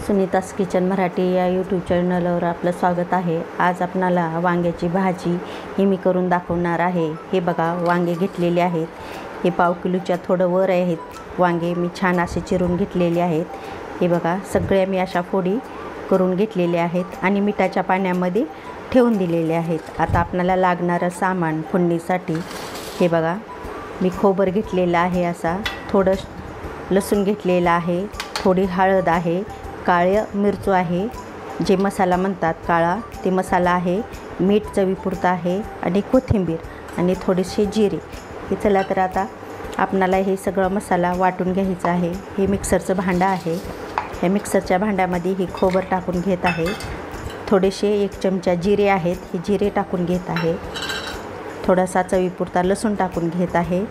Sunita's kitchen Marathi या YouTube चॅनलवर आपलं स्वागत आहे। आज आपणाला वांग्याची भाजी ही मी करून दाखवणार आहे। हे बघा वांगे घेतलेले आहेत, हे पाव किलोच्या थोडं वर आहेत वांगे। मी छान असे चिरून घेतलेले आहेत। हे बघा सगळे मी अशा फोडी करून घेतलेले आहेत आणि मिठाच्या पाण्यामध्ये ठेवून दिलेले आहेत। आता आपल्याला लागणारं सामान फोडणीसाठी हे बघा मी खोबर घेतलेलं आहे, असा थोडं लसूण घेतलेला आहे, थोडी हळद आहे, काळं मिरचू आहे, जे मसाला म्हणतात काळा ते मसाला आहे, मीठ चवीपुरतं आहे आणि कोथिंबीर आणि थोडेसे जिरे। हे चला तर आता आपणाला हे सगळं मसाला वाटून घ्यायचा आहे। हे मिक्सरचं भांडं आहे, या मिक्सरच्या भांड्यामध्ये हे खोबर टाकून घेत आहे, थोडेसे 1 चमचा जिरे आहेत, हे जिरे टाकून घेत आहे, थोडासा चवीपुरता लसूण टाकून घेत आहे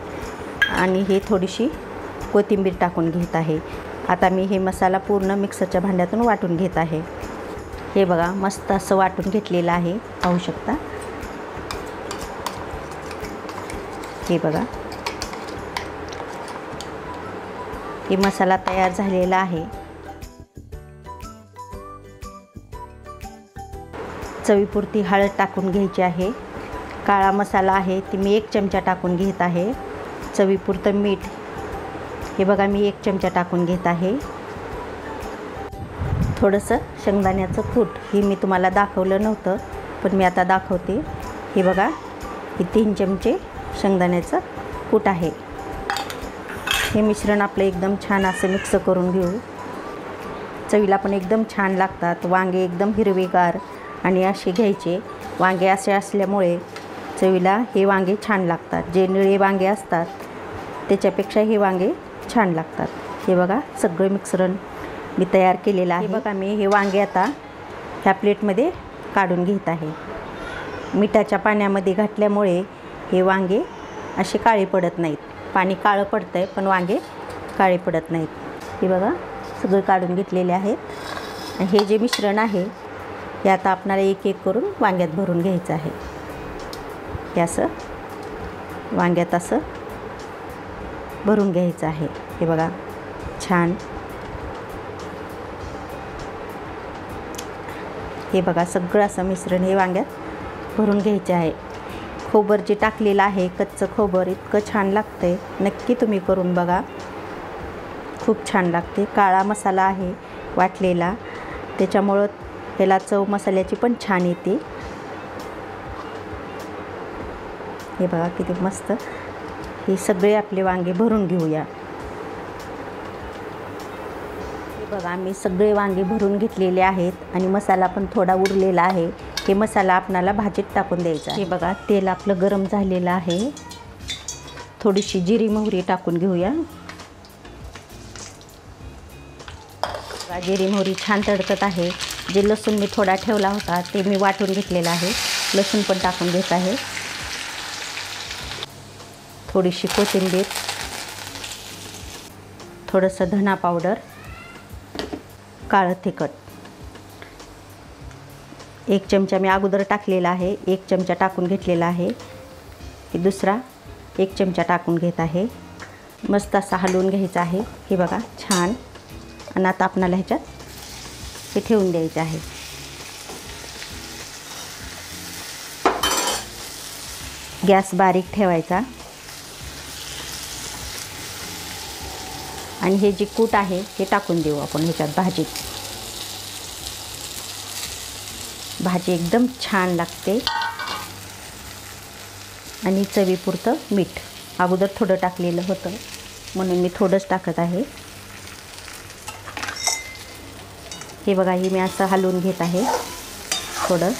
आणि हे थोडीशी कोथिंबीर टाकून घेत आहे। आता मी हे मसाला पूर्ण मिक्सरच्या भांड्यातून वाटून घेत आहे। हे बघा मस्त असं वाटून घेतलेलं आहे, पाहू शकता। हे बघा हे मसाला तयार झालेला आहे। चवीपुरती हळद टाकून घ्यायची आहे, काळा मसाला आहे ती मी 1 चमचा टाकून घेत आहे, चवीपुरतं मीठ हे बघा मी 1 चमचा टाकून घेत आहे, थोडंसं शेंगदाण्याचं कूट हे मी तुम्हाला दाखवलं नव्हतं पण मी आता दाखवते। हे बघा हे 3 चमचे शेंगदाण्याचं कूट आहे। हे मिश्रण आपलं एकदम छान असं मिक्स करून घेऊ, चवीला पण एकदम छान लागतात। वांगे एकदम हिरवेगार आणि असे घ्यायचे, वांगे असे असल्यामुळे चवीला हे वांगे छान लागतात। जे निळे वांगे असतात त्याच्यापेक्षा हे वांगे छान लागतात। हे बघा सगळं मिश्रण मी तयार केलेलं आहे। बघा मी हे वांगे आता ह्या प्लेटमध्ये काढून घेत आहे। मिठाच्या पाण्यामध्ये घातल्यामुळे हे वांगे असे काळे पडत नाहीत, पाणी काळं पडतं आहे पण वांगे काळे पडत नाहीत। हे बघा सगळे काढून घेतलेले आहेत आणि हे जे मिश्रण आहे हे आता आपल्याला एक एक करून वांग्यात भरून घ्यायचं आहे। हे असं वांग्यात असं भरून घ्यायचं आहे। हे बघा छान, हे बघा सगळं असं मिश्रण हे वांग्यात भरून घ्यायचे आहे। खोबर जे टाकलेलं आहे, कच्चं खोबर इतकं छान लागतंय, नक्की तुम्ही करून बघा, खूप छान लागते। काळा मसाला आहे वाटलेला, त्याच्यामुळं ह्याला चव मसाल्याची पण छान येते। हे बघा किती मस्त, हे सगळे आपले वांगे भरून घेऊया। हे बघा मी सगळे वांगे भरून घेतलेले आहेत आणि मसाला पण थोडा उरलेला आहे। हे मसाला आपणाला भाजीत टाकून द्यायचा। हे बघा तेल आपलं गरम झालेलं आहे, थोडीशी जिरी मोहरी टाकून घेऊया। जिरी मोहरी छान तडकत आहे। जे लसूण मी थोडा ठेवला होता ते मी वाटून घेतलेला आहे, लसूण पण टाकून घेत आहे, थोडीशी कोथिंबीर, थोडंसं धना पावडर, काळं तिखट 1 चमचा मी अगोदर टाकलेला आहे, 1 चमचा टाकून घेतलेला आहे, दुसरा 1 चमचा टाकून घेत आहे। मस्त असं हलवून घ्यायचं आहे। हे बघा छान, आणि आता आपल्याला ह्याच्यात हे ठेवून द्यायचं आहे। गॅस बारीक ठेवायचा आणि हे जे कूट आहे हे टाकून देऊ आपण ह्याच्यात भाजीत। भाजी एकदम छान लागते आणि चवीपुरतं मीठ अगोदर थोडं टाकलेलं होतं म्हणून मी थोडंच टाकत आहे। हे बघा हे मी असं हलवून घेत आहे थोडं।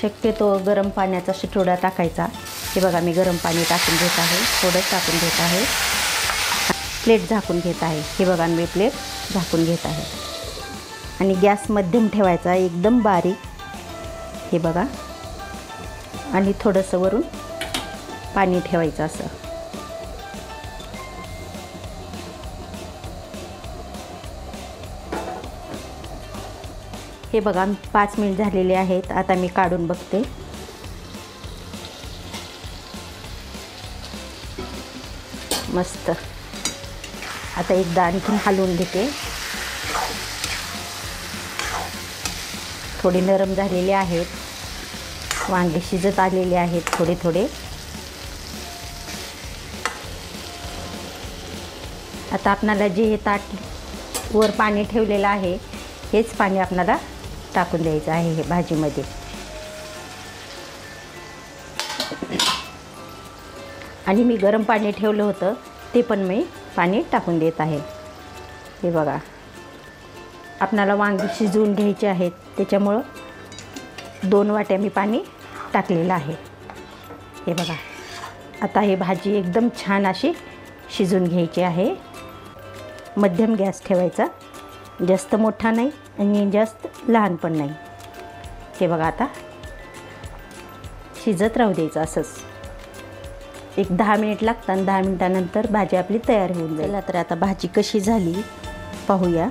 शक्यतो गरम पाण्याचा शिटोडा टाकायचा। हे बघा मी गरम पाणी टाकून घेत आहे, थोडंच टाकून घेत आहे, प्लेट झाकून घेत आहे। हे बघा मी प्लेट झाकून घेत आहे आणि गॅस मध्यम ठेवायचा एकदम बारीक। हे बघा आणि थोडंसं वरून पाणी ठेवायचं असं। हे बघा 5 मिनिट झालेले आहेत. आता मी काढून बघते. मस्त. आता एकदा आणखीन हलवून घेते. थोडे नरम झालेले आहेत. वांगे शिजत आलेले आहेत थोडे थोडे. आता आपणाला जे हे ताट वर पाणी ठेवलेलं आहे हेच पाणी आपणाला टाकून द्यायचं आहे हे भाजीमध्ये. आणि मी गरम पाणी ठेवलं होतं ते पण मी पाणी टाकून देत आहे. हे बघा, आपणाला वांगी शिजवून घ्यायचे आहेत त्याच्यामुळं 2 वाट्या मी पाणी टाकलेलं आहे. हे बघा, आता ही भाजी एकदम छान अशी शिजून घ्यायची आहे. मध्यम गॅस ठेवायचा, जास्त मोठा नाही आणि जास्त लहान पण नाही. हे बघा, आता शिजत राहू द्यायचं असंच. एक 10 मिनिट लागतात. 10 मिनिटानंतर भाजी आपली तयार होऊन जाईल. तर आता भाजी कशी झाली पाहूया.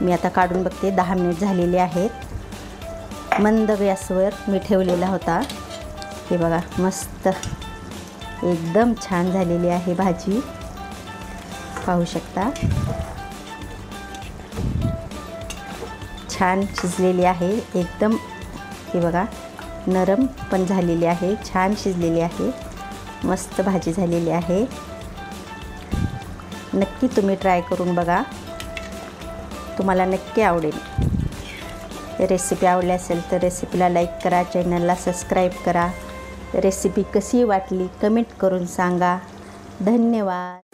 मी आता काढून बघते. 10 मिनिट झालेले आहेत. मंद गॅसवर मी ठेवलेला होता. हे बघा, मस्त एकदम छान झालेली आहे भाजी, पाहू शकता. छान शिजलेली आहे एकदम. हे बघा, नरम पण झालेली आहे, छान शिजलेली आहे, मस्त भाजी झालेली आहे. नक्की तुम्ही ट्राय करून बघा, तुम्हाला नक्की आवडेल. रेसिपी आवडली असेल तर रेसिपीला लाईक करा, चॅनलला सबस्क्राईब करा. रेसिपी कशी वाटली कमेंट करून सांगा. धन्यवाद.